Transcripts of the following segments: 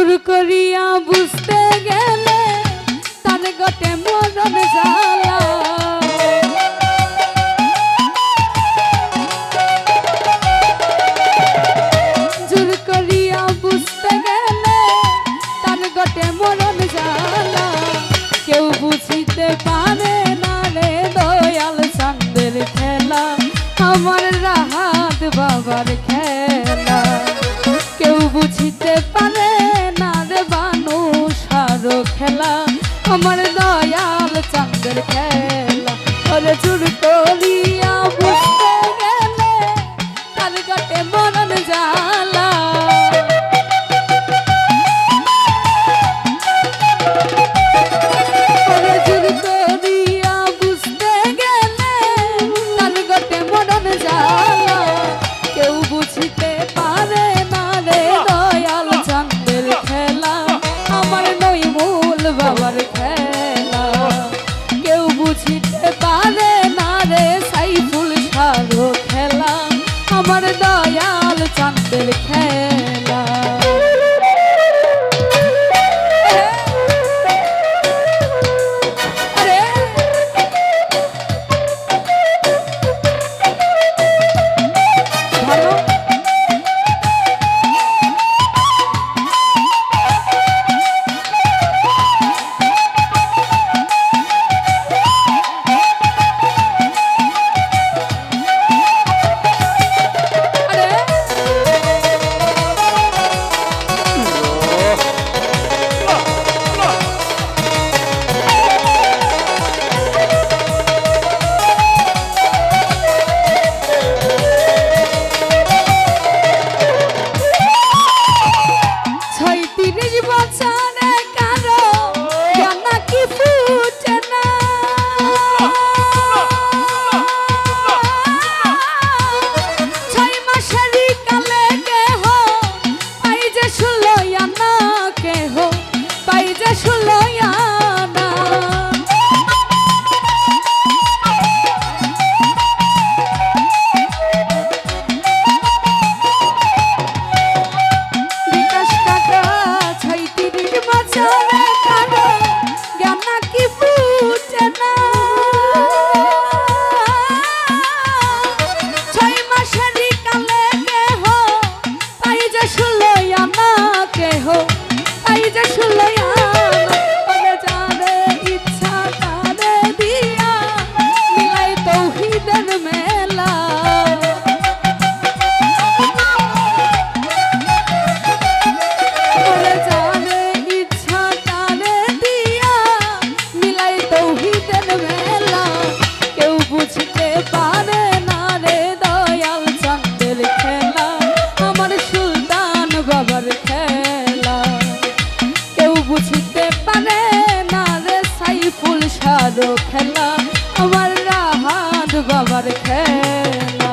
জোর করিয়া বুঝতে গেলে তার গটে মরণ জ্বালা। জোর করিয়া বুঝতে গেলে তার গটে মরণ জ্বালা। কেউ বুঝিতে পারে না রে দয়াল চাঁদের খেলা, আমার রাহাত বাবার খেলা। কেউ বুঝিতে পারে না রে বানু সারো খেলা, আমার দয়াল চাঁদের খেলা। ওরে জোর করিয়া বুঝতে গেলে তার গটে মরণ জ্বালা। ওরে জোর করিয়া বুঝতে গেলে তার গটে মরণ জ্বালা। কেউ বুঝিতে পারে না রে দয়াল চাঁদের খেলা, আমার নইমুল বাবার খেলা। কেউ বুঝিতে পারে না রে সাইফুল সারো খেলা, আমার দয়াল চাঁদের খেলা। সারো খেলা, আমার রাহাত বাবার খেলা।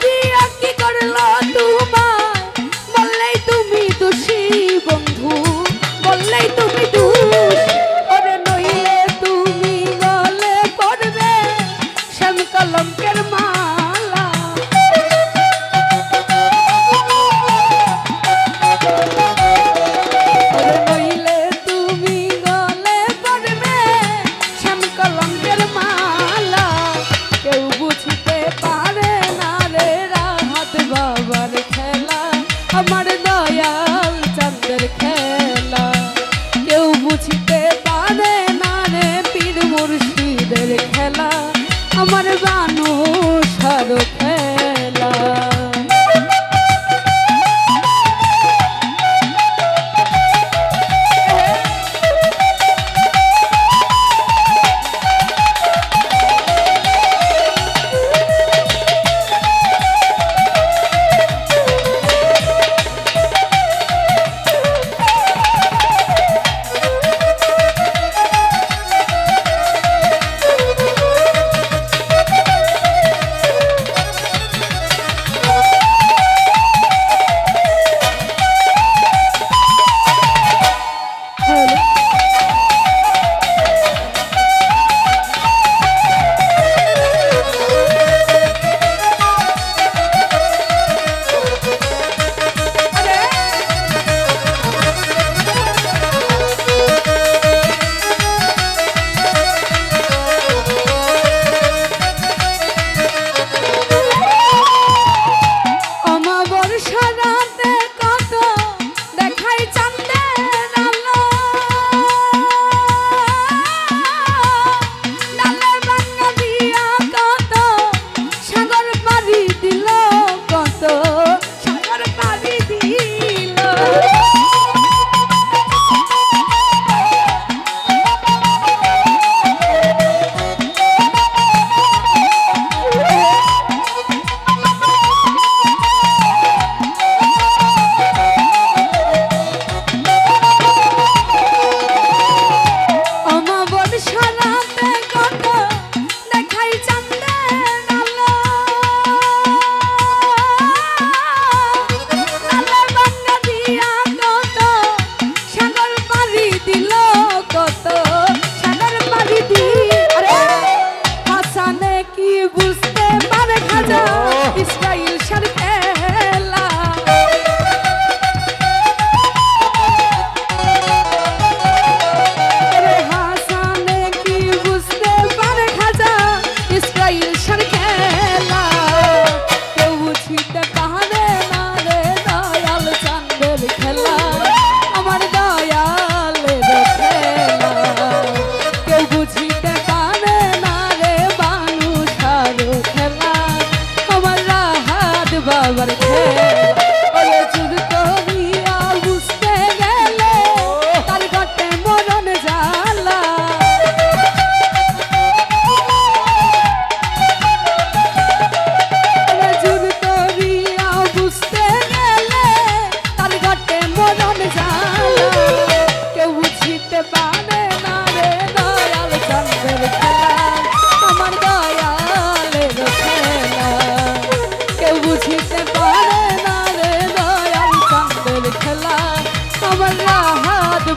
দিয়া কি করলো তোমায়, বললেই তুমি দোষী বন্ধু, বললেই তুমি দোষী। ওরে নইলে তুমি গলে পড়বে শ্যাম কলঙ্কের মালা। ওরে নইলে তুমি গলে পড়বে শ্যাম কলঙ্কের মালা। কেউ বুঝতে পারে না রে রাহাত বাবার খেলা, আমার দয়াল চাঁদের খেলা। কেউ বুঝতে পারে না রে পীর মুর্শিদের খেলা, আমার বানু সার খেলা।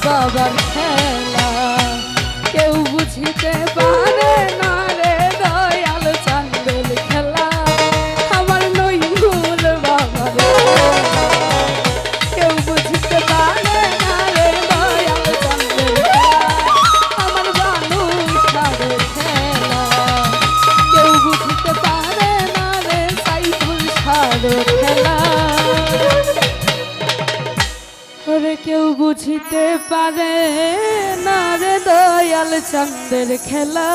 বাবার খেলা কেউ বুঝতে পারে না রে দয়াল চাঁদের খেলা আমার নইমুল বাবার কেউ বুঝতে পারে না রে দয়াল চাঁদের খেলা আমার বানু সাদের খেলা কেউ বুঝতে পারে না রে সাইফুল সাদের খেলা কেউ বুঝতে পারে না রে দয়াল চাঁদের খেলা।